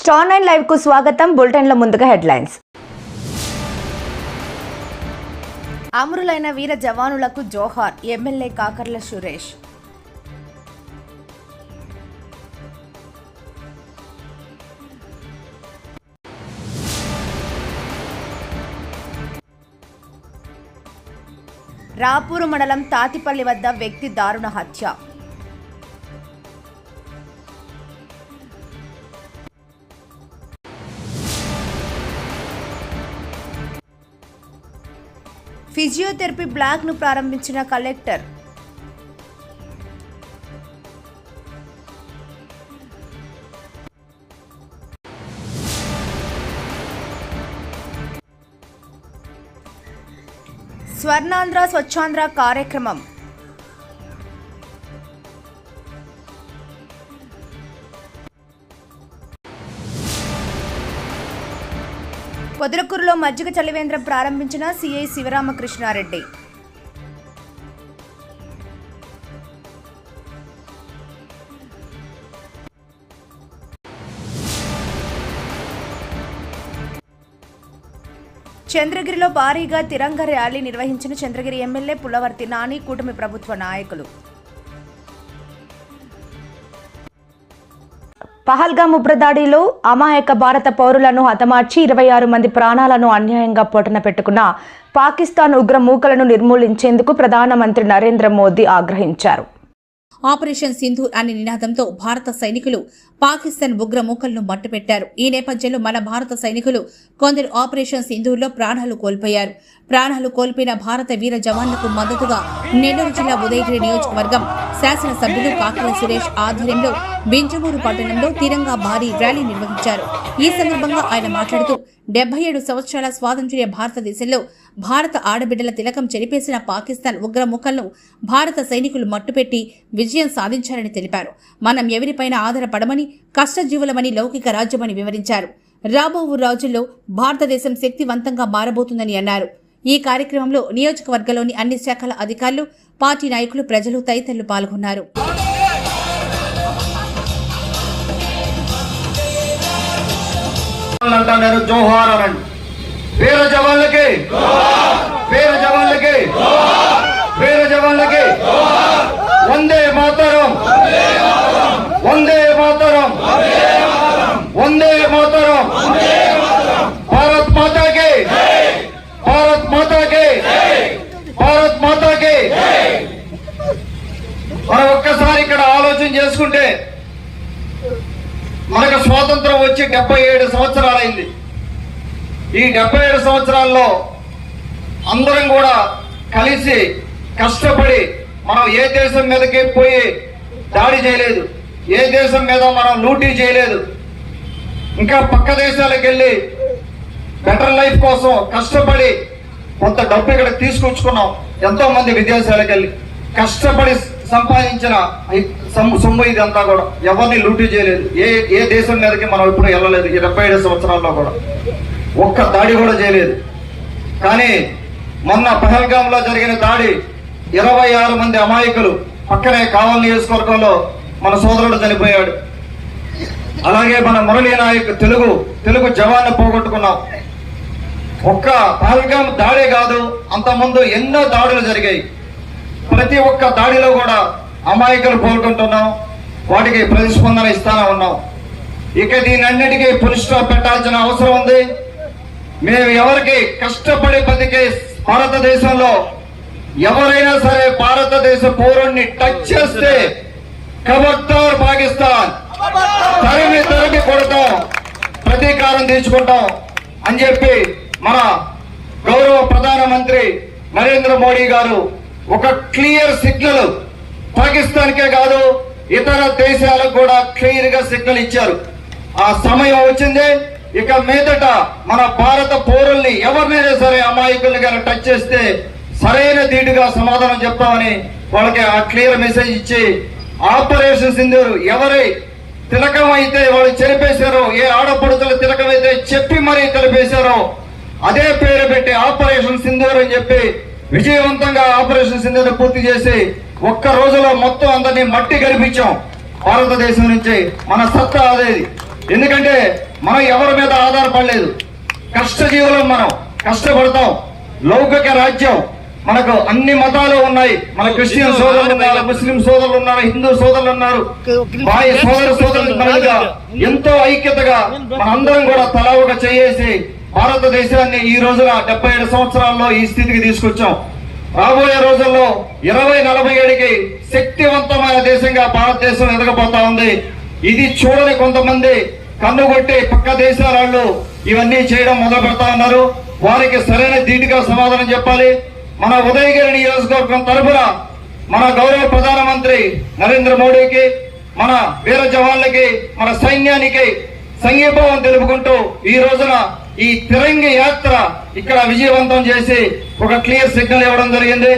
Star 9 live కు స్వాగతం. బులెటిన్ల ముందుగా హెడ్లైన్స్. అమరులైన వీర జవానులకు జోహార్. ఎమ్మెల్యే కాకర్ల సురేష్. రాపూరు మండలం తాతిపల్లి వద్ద వ్యక్తి దారుణ హత్య. ఫిజియోథెరపీ బ్లాక్ ను ప్రారంభించిన కలెక్టర్. స్వర్ణాంధ్ర స్వచ్ఛాంధ్ర కార్యక్రమం. పొదలకూరులో మజ్జిగ చలివేంద్రం ప్రారంభించిన సిఐ శివరామకృష్ణారెడ్డి. చంద్రగిరిలో భారీగా తిరంగ ర్యాలీ నిర్వహించిన చంద్రగిరి ఎమ్మెల్యే పుల్లవర్తి నాని, కూటమి ప్రభుత్వ నాయకులు. పహల్గామ్ ఉగ్రదాడిలో అమాయక భారత పౌరులను హతమార్చి 26 మంది ప్రాణాలను అన్యాయంగా పొటన పెట్టుకున్న పాకిస్తాన్ ఉగ్ర మూకలను నిర్మూలించేందుకు ప్రధానమంత్రి నరేంద్ర మోదీ ఆగ్రహించారు. ఆపరేషన్ సింధూర్ అనే నినాదంతో భారత సైనికులు పాకిస్తాన్ ఉగ్ర మూకలను మట్టుపెట్టారు. ఈ నేపథ్యంలో మన భారత సైనికులు కొందరు ఆపరేషన్ సింధూర్లో ప్రాణాలు కోల్పోయారు. ప్రాణాలు కోల్పోయిన భారత వీర జవాన్లకు మద్దతుగా నెల్లూరు జిల్లా ఉదయగిరి నియోజకవర్గం శాసనసభ్యులు కాకర్ల సురేష్ ఆధ్వర్యంలో బింజమూరు పట్టణంలో తిరంగా భారీ ర్యాలీ నిర్వహించారు. ఈ సందర్భంగా ఆయన మాట్లాడుతూ 77 సంవత్సరాల స్వాతంత్ర్య భారతదేశంలో భారత ఆడబిడ్డల తిలకం చెరిపేసిన పాకిస్తాన్ ఉగ్రముఖలను భారత సైనికులు మట్టుపెట్టి విజయం సాధించారని తెలిపారు. మనం ఎవరిపైన ఆధారపడమని, కష్టజీవులమని, లౌకిక రాజ్యమని వివరించారు. రాబో రోజుల్లో భారతదేశం శక్తివంతంగా మారబోతుందని అన్నారు. ఈ కార్యక్రమంలో నియోజకవర్గంలోని అన్ని శాఖల అధికారులు, పార్టీ నాయకులు, ప్రజలు తదితరులు పాల్గొన్నారు. జోహార్ అనండి. వీర జవాన్లకి, వీర జవాన్లకి, వీర జవాన్లకి వందే మాతరం, వందే మాతరం, వందే మాతరం. భారత్ మాతాకి, భారత్ మాతాకి, భారత్ మాతాకి. మనం ఒక్కసారి ఇక్కడ ఆలోచన చేసుకుంటే మనకు స్వాతంత్రం వచ్చి 77 సంవత్సరాలైంది. ఈ 77 సంవత్సరాల్లో అందరం కూడా కలిసి కష్టపడి మనం ఏ దేశం మీదకి పోయి దాడి చేయలేదు, ఏ దేశం మీద మనం లూటీ చేయలేదు. ఇంకా పక్క దేశాలకు వెళ్ళి బెటర్ లైఫ్ కోసం కష్టపడి కొంత డబ్బు ఇక్కడ తీసుకొచ్చుకున్నాం. ఎంతో మంది విదేశాలకు వెళ్ళి కష్టపడి సంపాదించిన సొమ్ము ఇదంతా కూడా ఎవరిని లూటీ చేయలేదు. ఏ దేశం మీదకి మనం ఇప్పుడు వెళ్ళలేదు. 77 సంవత్సరాల్లో కూడా ఒక్క దాడి కూడా చేయలేదు. కానీ మొన్న పహల్గామ్ లో జరిగిన దాడి 26 మంది అమాయకులు, పక్కనే కావల్ నియోజకవర్గంలో మన సోదరుడు చనిపోయాడు. అలాగే మన మురళీ నాయక్ తెలుగు జవాన్ని పోగొట్టుకున్నాం. ఒక్క పహల్గామ్ దాడే కాదు, అంతకుముందు ఎన్నో దాడులు జరిగాయి. ప్రతి ఒక్క దాడిలో కూడా అమాయకులు పోగొట్టుకుంటున్నాం, వాటికి ప్రతిస్పందన ఇస్తానే ఉన్నాం. ఇక దీనన్నిటికీ పులి స్టాప్ పెట్టాల్సిన అవసరం ఉంది. మేము ఎవరికి కష్టపడి బతికే భారతదేశంలో ఎవరైనా సరే భారతదేశ పౌరుణ్ణి టచ్ చేస్తే ఖబర్దార్ పాకిస్తాన్, తరిమి కొడతాం, ప్రతీకారం తీర్చుకుంటాం అని చెప్పి మన గౌరవ ప్రధానమంత్రి నరేంద్ర మోడీ గారు ఒక క్లియర్ సిగ్నల్ పాకిస్తాన్కే కాదు ఇతర దేశాలకు కూడా క్లియర్ గా సిగ్నల్ ఇచ్చారు. ఆ సమయం వచ్చింది. ఇక మీదట మన భారత పౌరుల్ని ఎవరినైనా సరే అమాయకుల్ని కానీ టచ్ చేస్తే సరైన ధీటుగా సమాధానం చెప్తామని వాళ్ళకి ఆ క్లియర్ మెసేజ్ ఇచ్చి ఆపరేషన్ సింధూర్ ఎవరి తిలకం అయితే వాళ్ళు చెరిపేశారో, ఏ ఆడపడుతుల తిలకం అయితే చెప్పి మరీ తెలిపేశారో అదే పేరు పెట్టి ఆపరేషన్ సింధూర్ అని చెప్పి విజయవంతంగా ఆపరేషన్ సింధూర్ పూర్తి చేసి ఒక్క రోజులో మొత్తం అందరినీ మట్టి గడిపించాం భారతదేశం నుంచి. మన సత్తా అదేది. ఎందుకంటే మనం ఎవరి మీద ఆధారపడలేదు. కష్టజీవులం, మనం కష్టపడతాం. లౌకిక రాజ్యం, మనకు అన్ని మతాలు ఉన్నాయి. మన క్రిస్టియన్ సోదరులు ఉన్నారు, ముస్లిం సోదరులు ఉన్నారు, హిందూ సోదరులు ఉన్నారు. బాయ్ సోదరులుగా ఎంతో ఐక్యతగా మనందరం కూడా తలా ఒక చేసి భారతదేశాన్ని ఈ రోజున 77 సంవత్సరాల్లో ఈ స్థితికి తీసుకొచ్చాం. రాబోయే రోజుల్లో 2047కి శక్తివంతమైన దేశంగా భారతదేశం ఎదగబోతా ఉంది. ఇది చూడని కొంతమంది కన్నుగొట్టి పక్క దేశాల వాళ్ళు ఇవన్నీ చేయడం మొదలు పెడతా ఉన్నారు. వారికి సరైన ధీటుగా సమాధానం చెప్పాలి. మన ఉదయగిరి నియోజకవర్గం తరఫున మన గౌరవ ప్రధానమంత్రి నరేంద్ర మోడీకి, మన వీర జవాన్లకి, మన సైన్యానికి సంఘీభావం తెలుపుకుంటూ ఈ రోజున ఈ తిరంగి యాత్ర ఇక్కడ విజయవంతం చేసి ఒక క్లియర్ సిగ్నల్ ఇవ్వడం జరిగింది.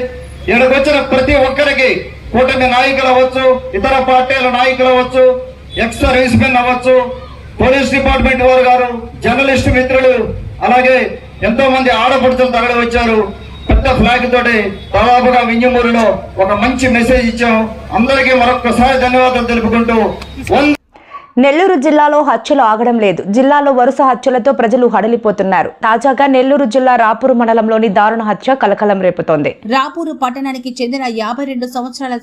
ఇక్కడికి వచ్చిన ప్రతి ఒక్కరికి, కూటమి నాయకులు అవ్వచ్చు, ఇతర పార్టీల నాయకులు అవ్వచ్చు, ఎక్స్ సర్వీస్ మెన్ అవ్వచ్చు, పోలీస్ డిపార్ట్మెంట్ వారు గారు, జర్నలిస్ట్ మిత్రులు, అలాగే ఎంతో మంది ఆడపడుచులు తరలి వచ్చారు. పెద్ద ఫ్లాగ్ తోటి దాదాపుగా వింజమూరులో ఒక మంచి మెసేజ్ ఇచ్చాం. అందరికీ మరొకసారి ధన్యవాదాలు తెలుపుకుంటూ నెల్లూరు జిల్లాలో హత్యలు ఆగడం లేదు. జిల్లాలో వరుస హత్యలతో ప్రజలు హడలిపోతున్నారు. తాజాగా నెల్లూరు జిల్లా రాపూరు మండలంలోని దారుణ హత్య కలకలం రేపుతోంది. రాపూరు పట్టణానికి చెందిన 52 సంవత్సరాల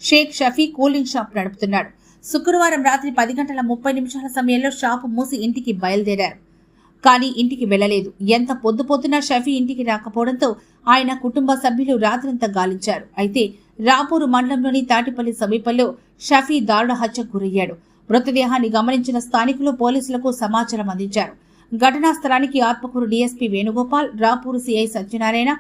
షేక్ షఫీ కూలింగ్ షాప్ నడుపుతున్నాడు. శుక్రవారం రాత్రి 10 గంటల 30 నిమిషాల సమయంలో షాపు మూసి ఇంటికి బయలుదేరారు. కానీ ఇంటికి వెళ్లలేదు. ఎంత పొద్దుపోతున్న షఫీ ఇంటికి రాకపోవడంతో ఆయన కుటుంబ సభ్యులు రాత్రంతా గాలించారు. అయితే రాపూరు మండలంలోని తాటిపల్లి సమీపంలో షఫీ దారుణ హత్యకు గురయ్యాడు. మృతదేహాన్ని గమనించిన స్థానికులు పోలీసులకు సమాచారం అందించారు. ఘటనా స్థలానికి Atmakur DSP Venugopal, Rapur CI Satyanarayana,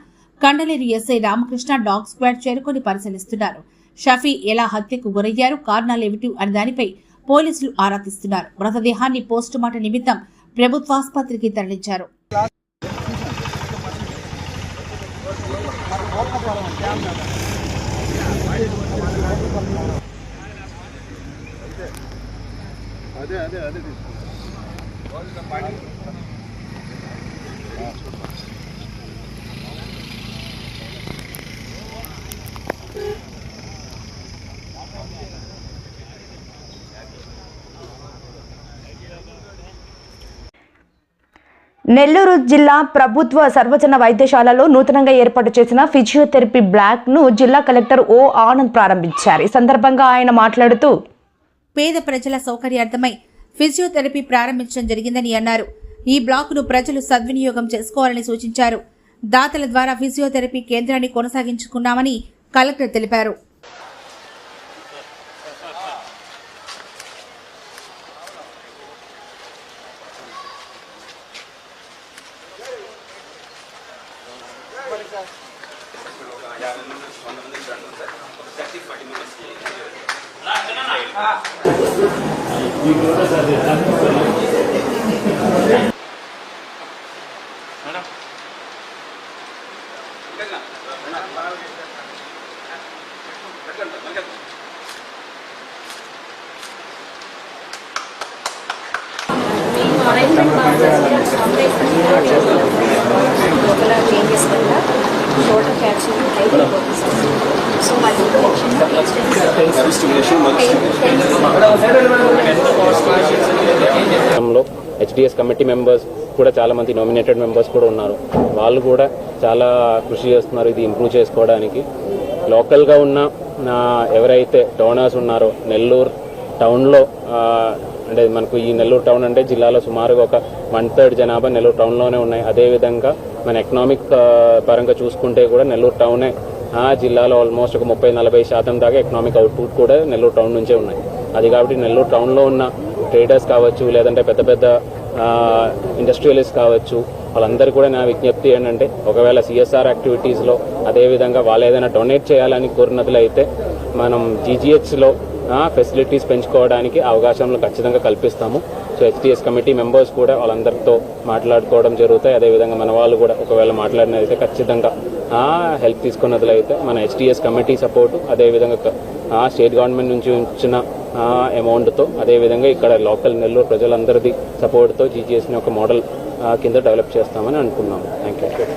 Kandaleru SI Ramakrishna dog squad చేరుకొని పరిశీలిస్తున్నారు. షఫీ ఎలా హత్యకు గురయ్యారు, కారణాలేమిటి అనే దానిపై పోలీసులు ఆరా తీస్తున్నారు. మృతదేహాన్ని పోస్టుమార్టం నిమిత్తం ప్రభుత్వాసుపత్రికి తరలించారు. నెల్లూరు జిల్లా ప్రభుత్వ సర్వజన వైద్యశాలలో నూతనంగా ఏర్పాటు చేసిన ఫిజియోథెరపీ బ్లాక్ ను జిల్లా కలెక్టర్ ఓ ఆనంద్ ప్రారంభించారు. ఈ సందర్భంగా ఆయన మాట్లాడుతూ పేద ప్రజల సౌకర్యార్థమై ఫిజియోథెరపీ ప్రారంభించడం జరిగిందని అన్నారు. ఈ బ్లాక్ ను ప్రజలు సద్వినియోగం చేసుకోవాలని సూచించారు. దాతల ద్వారా ఫిజియోథెరపీ కేంద్రాన్ని కొనసాగించుకున్నామని కలెక్టర్ తెలిపారు. లోపల చేంజెస్ వల్ల షోల్డర్ క్యాప్సూల్ టైట్ అయిపోతుంది. సో వాళ్ళు హెచ్డిఎస్ కమిటీ మెంబర్స్ కూడా చాలామంది నామినేటెడ్ మెంబర్స్ కూడా ఉన్నారు. వాళ్ళు కూడా చాలా కృషి చేస్తున్నారు ఇది ఇంప్రూవ్ చేసుకోవడానికి. లోకల్గా ఉన్న ఎవరైతే డోనర్స్ ఉన్నారో నెల్లూరు టౌన్లో, అంటే మనకు ఈ నెల్లూరు టౌన్ అంటే జిల్లాలో సుమారుగా ఒక 1/3 జనాభా నెల్లూరు టౌన్లోనే ఉన్నాయి. అదేవిధంగా మన ఎకనామిక్ పరంగా చూసుకుంటే కూడా నెల్లూరు టౌనే జిల్లాలో ఆల్మోస్ట్ ఒక 30-40% దాకా ఎకనామిక్ అవుట్పుట్ కూడా నెల్లూరు టౌన్ నుంచే ఉన్నాయి. అది కాబట్టి నెల్లూరు టౌన్లో ఉన్న ట్రేడర్స్ కావచ్చు, లేదంటే పెద్ద పెద్ద ఇండస్ట్రియలిస్ట్ కావచ్చు, వాళ్ళందరూ కూడా నా విజ్ఞప్తి ఏంటంటే ఒకవేళ సిఎస్ఆర్ యాక్టివిటీస్లో అదేవిధంగా వాళ్ళు ఏదైనా డొనేట్ చేయాలని కోరినట్లయితే మనం జీజీహెచ్లో ఫెసిలిటీస్ పెంచుకోవడానికి అవకాశాలను ఖచ్చితంగా కల్పిస్తాము. సో హెచ్డిఎస్ కమిటీ మెంబర్స్ కూడా వాళ్ళందరితో మాట్లాడుకోవడం జరుగుతాయి. అదేవిధంగా మన వాళ్ళు కూడా ఒకవేళ మాట్లాడినదైతే ఖచ్చితంగా హెల్ప్ తీసుకున్నట్లయితే మన హెచ్డిఎస్ కమిటీ సపోర్టు, అదేవిధంగా స్టేట్ గవర్నమెంట్ నుంచి ఇచ్చిన అమౌంట్తో, అదేవిధంగా ఇక్కడ లోకల్ నెల్లూరు ప్రజలందరిది సపోర్ట్తో జీజీఎస్ని ఒక మోడల్ కింద డెవలప్ చేస్తామని అనుకున్నాము. Thank you.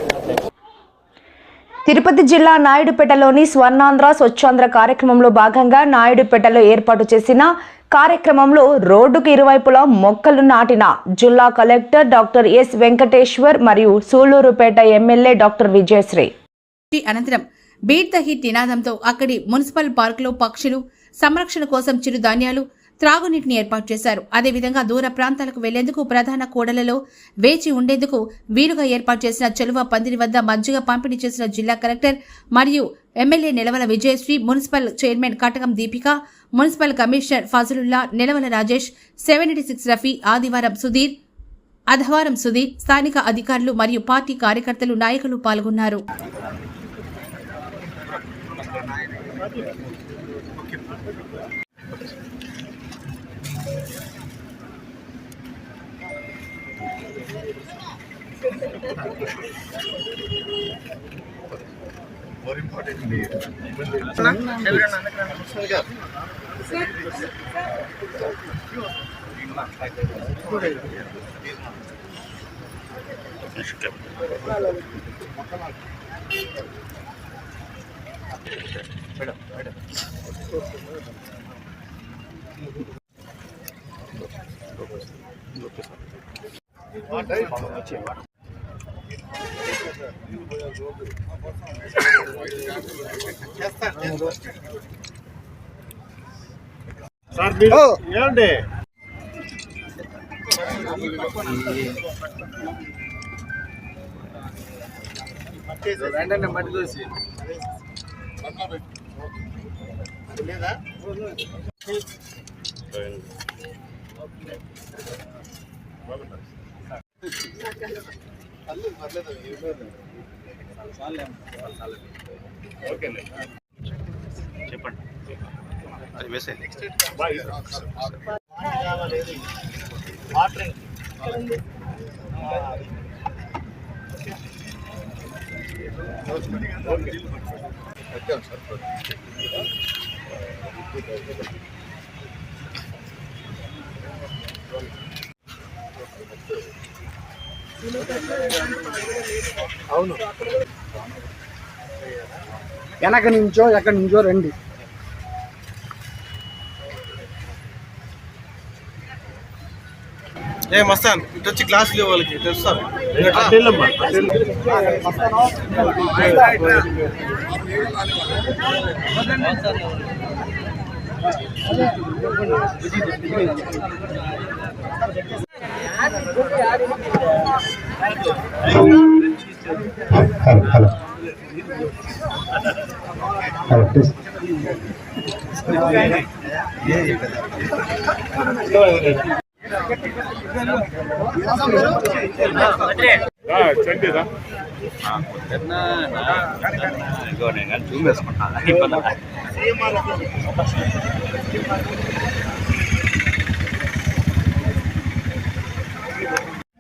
తిరుపతి జిల్లా నాయుడుపేటలోని స్వర్ణాంధ్ర స్వచ్ఛాంధ్ర కార్యక్రమంలో భాగంగా నాయుడుపేటలో ఏర్పాటు చేసిన కార్యక్రమంలో రోడ్డుకు ఇరువైపులా మొక్కలు నాటిన జిల్లా కలెక్టర్ డాక్టర్ ఎస్ వెంకటేశ్వర్ మరియు సూళ్లూరుపేట ఎమ్మెల్యే డాక్టర్ విజయశ్రీ. అనంతరం బీట్ ద హిట్ నినాదంతో అక్కడి మున్సిపల్ పార్కులో పక్షులు సంరక్షణ కోసం చిరుధాన్యాలు, త్రాగునీటిని ఏర్పాటు చేశారు. అదేవిధంగా దూర ప్రాంతాలకు వెళ్లేందుకు ప్రధాన కూడలలో వేచి ఉండేందుకు వీలుగా ఏర్పాటు చేసిన చెలువ పందిరి వద్ద మజ్జిగ పంపిణీ చేసిన జిల్లా కలెక్టర్ మరియు MLA Nilavala Vijayasri, municipal chairman Katakam Deepika, municipal commissioner Fazalullah, Nilavala Rajesh, 76 Rafi, Adhavaram Sudheer, స్థానిక అధికారులు మరియు పార్టీ కార్యకర్తలు, నాయకులు పాల్గొన్నారు. సార్ మీరు ఏమండి వెంటనే మట్టి దోసి లేదా చెప్పండి అది వేసే వాటరింగ్ అవును వెనక నుంచో ఎక్కడి నుంచో రండి. ఏ మస్తాన్ ఇటు వచ్చి క్లాస్ లేవు వాళ్ళకి తెలుస్తారు.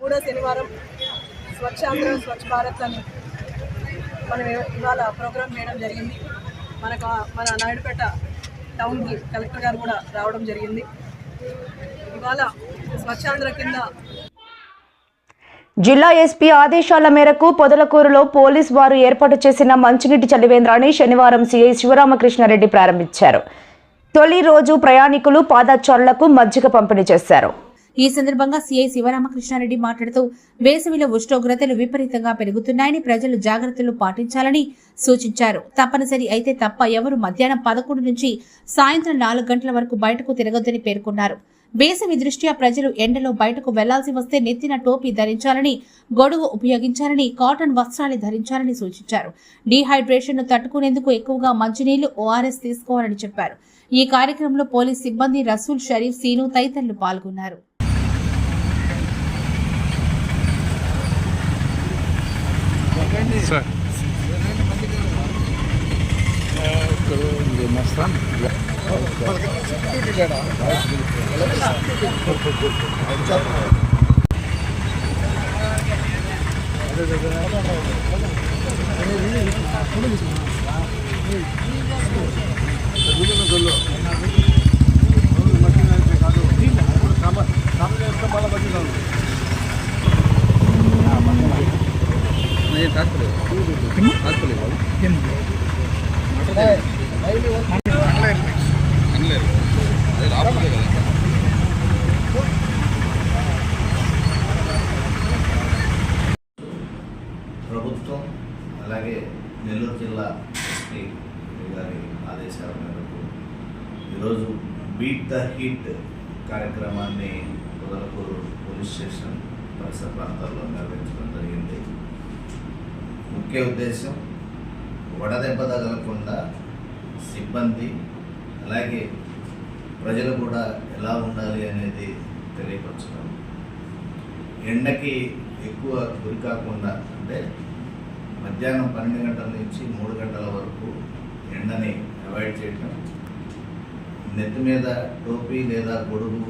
మూడో శనివారం స్వచ్ఛాంధ్ర స్వచ్ఛ భారత్ అని మనం ఇవాళ ప్రోగ్రామ్ చేయడం జరిగింది. మన నాయుడుపేట టౌన్కి కలెక్టర్ గారు కూడా రావడం జరిగింది. ఇవాళ స్వచ్ఛాంధ్ర కింద జిల్లా ఎస్పీ ఆదేశాల మేరకు పొదలకూరులో పోలీస్ వారు ఏర్పాటు చేసిన మంచినీటి చలివేంద్రాన్ని శనివారం సీఐ శివరామకృష్ణారెడ్డి ప్రారంభించారు. తొలి రోజు ప్రయాణికులు పాదచారులకు మజ్జిగ పంపిణీ చేశారు. ఈ సందర్భంగా సీఐ శివరామకృష్ణారెడ్డి మాట్లాడుతూ వేసవిలో ఉష్ణోగ్రతలు విపరీతంగా పెరుగుతున్నాయని ప్రజలు జాగ్రత్తలు పాటించాలని సూచించారు. తప్పనిసరి అయితే తప్ప ఎవరు మధ్యాహ్నం 11 నుంచి సాయంత్రం 4 గంటల వరకు బయటకు తిరగొద్దని పేర్కొన్నారు. వేసవి దృష్ట్యా ప్రజలు ఎండలో బయటకు వెళ్లాల్సి వస్తే నెత్తిన టోపీ ధరించాలని, గొడుగు ఉపయోగించాలని, కాటన్ వస్త్రాలు ధరించాలని సూచించారు. డీహైడ్రేషన్ ను తట్టుకునేందుకు ఎక్కువగా మంచినీళ్లు, ORS తీసుకోవాలని చెప్పారు. ఈ కార్యక్రమంలో పోలీస్ సిబ్బంది రసూల్, షరీఫ్, సీను తదితరులు పాల్గొన్నారు. అనలేదు అదే రాబోయే కదా. ఆదేశాల మేరకు ఈరోజు బీట్ ద హీట్ కార్యక్రమాన్ని పొదలకూరు పోలీస్ స్టేషన్ పరిసర ప్రాంతాల్లో నిర్వహించడం జరిగింది. ముఖ్య ఉద్దేశం వడదెబ్బ తగలకుండా సిబ్బంది అలాగే ప్రజలు కూడా ఎలా ఉండాలి అనేది తెలియపరచడం, ఎండకి ఎక్కువ గురి కాకుండా అంటే మధ్యాహ్నం 12 గంటల నుంచి 3 గంటల వరకు ఎండని అవాయిడ్ చేయటం, నెత్తి మీద టోపీ లేదా గొడుగు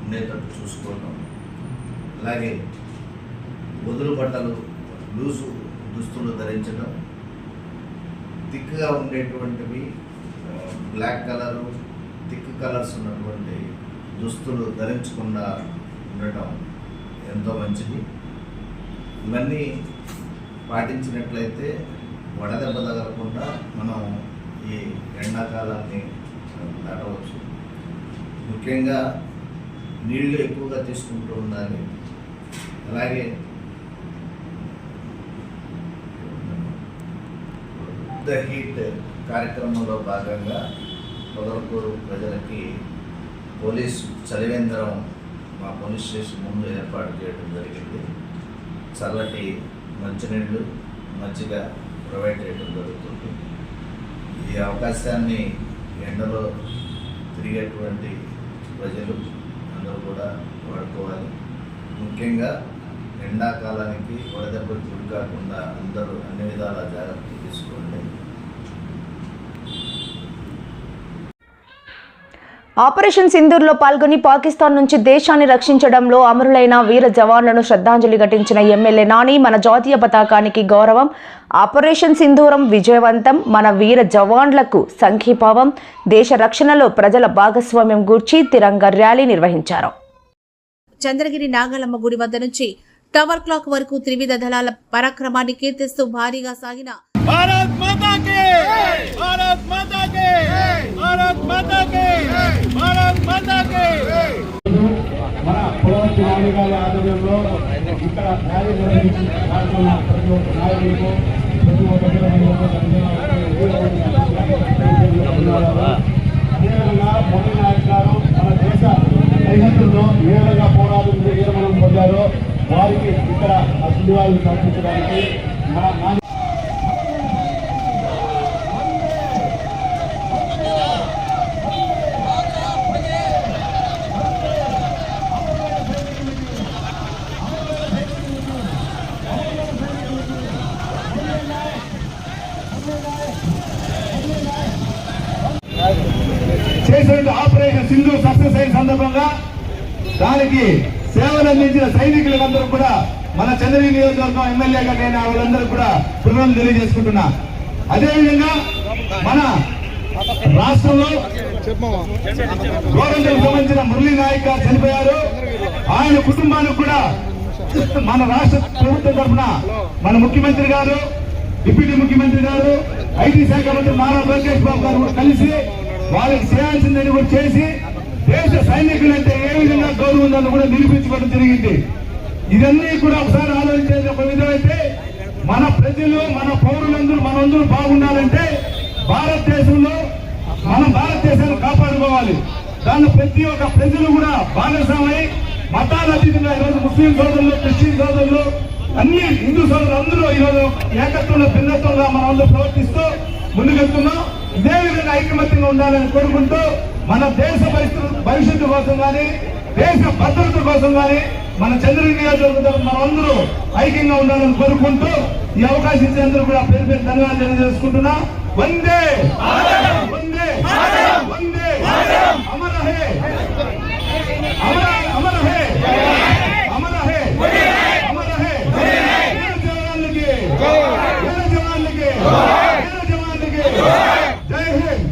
ఉండేటట్టు చూసుకోవటం, అలాగే వదులు బట్టలు లూజు దుస్తులు ధరించడం, థిక్గా ఉండేటువంటివి బ్లాక్ కలరు థిక్ కలర్స్ ఉన్నటువంటి దుస్తులు ధరించకుండా ఉండటం ఎంతో మంచిది. ఇవన్నీ పాటించినట్లయితే వడదెబ్బ తగలకుండా మనం ఈ ఎండాకాలాన్ని దాటవచ్చు. ముఖ్యంగా నీళ్లు ఎక్కువగా తీసుకుంటూ ఉండాలి. అలాగే ద హీట్ కార్యక్రమంలో భాగంగా పొదలకూరు ప్రజలకి పోలీసు చలివేంద్రం మా పోలీస్ స్టేషన్ ముందు ఏర్పాటు చేయడం జరిగింది. చల్లటి మంచినీళ్ళు మజ్జిగ ప్రొవైడ్ చేయడం జరుగుతుంది. ఈ అవకాశాన్ని ఎండలో తిరిగేటువంటి ప్రజలు అందరూ కూడా వాడుకోవాలి. ముఖ్యంగా ఎండాకాలానికి వడదెబ్బకి గురి కాకుండా అందరూ అన్ని విధాల జాగ్రత్తలు తీసుకోండి. ఆపరేషన్ సింధూర్లో పాల్గొని పాకిస్తాన్ నుంచి దేశాన్ని రక్షించడంలో అమరులైన వీర జవాన్లను శ్రద్ధాంజలి ఘటించిన ఎమ్మెల్యే నాని మన జాతీయ పతాకానికి గౌరవం, ఆపరేషన్ సింధూరం విజయవంతం, మన వీర జవాన్లకు సంఘీభావం, దేశ రక్షణలో ప్రజల భాగస్వామ్యం గూర్చి తిరంగా ర్యాలీ నిర్వహించారు. చంద్రగిరి నాగలమ్మ గుడి వద్ద నుంచి టవర్ క్లాక్ వరకు త్రివిధ దళాల పరాక్రమాన్ని కీర్తిస్తూ భారీగా సాగిన भारत माता के भारत माता के भारत माता के भारत माता के మన పులవర్తి నాని గారి ఆధ్వర్యంలో ఇక్కడ ర్యాలీ నిర్వహించి పాల్గొన్న ప్రతి ఒక్క నాయకులకు ప్రతి ఒక్క అదేవిధంగా మోదీ నాయక్ గారు మన దేశ సైనికుల్లో ఏ విధంగా పోరాటం వీరమరణం పొందారో వారికి ఇక్కడ అసలు సమర్పించడానికి మన నాని చేసిన ఆపరేషన్ సింధు సక్సెస్ అయిన సందర్భంగా దానికి సేవలు అందించిన సైనికులందరూ కూడా మన చంద్రగిరి నియోజకవర్గం ఎమ్మెల్యేగా నేను వాళ్ళందరూ కూడా కృతజ్ఞతలు తెలియజేసుకుంటున్నా. అదేవిధంగా మన రాష్ట్రంలో గవర్నమెంట్ సంబంధించిన మురళీ నాయక్ గారు చనిపోయారు. ఆయన కుటుంబానికి కూడా మన రాష్ట్ర ప్రభుత్వం తరఫున మన ముఖ్యమంత్రి గారు, డిప్యూటీ ముఖ్యమంత్రి గారు, ఐటీ శాఖ మంత్రి నారా లోకేష్ బాబు గారు కూడా కలిసి వాళ్ళకి చేయాల్సిందని కూడా చేసి దేశ సైనికులంటే ఏ విధంగా గౌరవం ఉందని కూడా నిరూపించుకోవడం జరిగింది. ఇవన్నీ కూడా ఒకసారి ఆలోచించేది ఒక విధమైతే మన ప్రజలు మన పౌరులందరూ మనందరూ బాగుండాలంటే భారతదేశంలో మనం భారతదేశాన్ని కాపాడుకోవాలి. దాన్ని ప్రతి ఒక్క ప్రజలు కూడా భాగస్వామై మతాల అతీతంగా ఈరోజు ముస్లిం సోదరులు, క్రిస్టియన్ సోదరులు, అన్ని హిందూ సోదరులు అందరూ ఈరోజు ఏకత్వంలో భిన్నత్వంగా మనం అందరూ ప్రవర్తిస్తూ ముందుకెళ్తున్నాం. ఇదే విధంగా ఐకమత్యంగా ఉండాలని కోరుకుంటూ మన దేశ భవిష్యత్తు కోసం కానీ దేశ భద్రత కోసం కానీ మన చంద్రగిరి నియోజకవర్గం మనం అందరూ ఐక్యంగా ఉండాలని కోరుకుంటూ ఈ అవకాశం ఇచ్చే అందరూ కూడా పేరు పేరు ధన్యవాదాలు తెలియజేసుకుంటున్నా. వందే వందే వందే అమర హే అమర అమర హే అమర హే అమర హే వీర జవాన్లకి వీర జవాన్లకి వీర జవాన్లకి జై హింద్.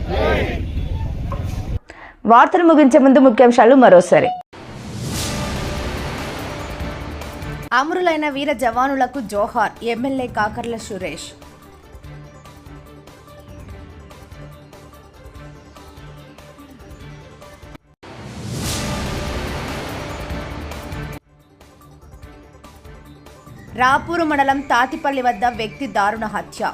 వార్తలు ముగించే ముందు ముఖ్యాంశాలు మరోసారి. అమరులైన వీర జవానులకు జోహార్, ఎమ్మెల్యే కాకర్ల సురేష్. రాపూరు మండలం తాతిపల్లి వద్ద వ్యక్తి దారుణ హత్య.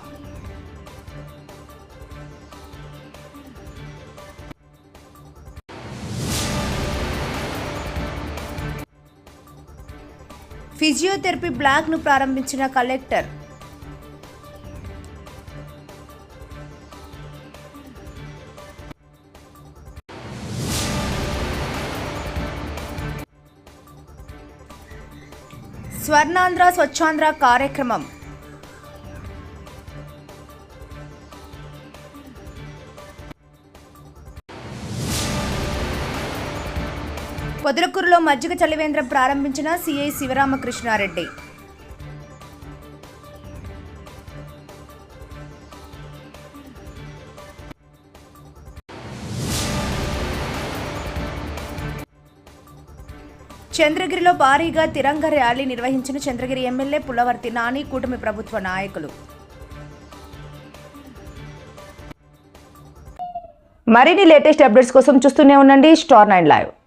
ఫిజియోథెరపీ బ్లాక్ను ప్రారంభించిన కలెక్టర్. స్వర్ణాంధ్ర స్వచ్ఛాంధ్ర కార్యక్రమం. పొదలకూరులో మజ్జిగ చలివేంద్రం ప్రారంభించిన సిఐ శివరామకృష్ణారెడ్డి. చంద్రగిరిలో భారీగా తిరంగ ర్యాలీ నిర్వహించిన చంద్రగిరి ఎమ్మెల్యే పుల్లవర్తి నాని, కూటమి ప్రభుత్వ నాయకులు. మరిన్ని లేటెస్ట్ అప్డేట్స్ కోసం చూస్తూనే ఉండండి స్టార్ 9 లైవ్.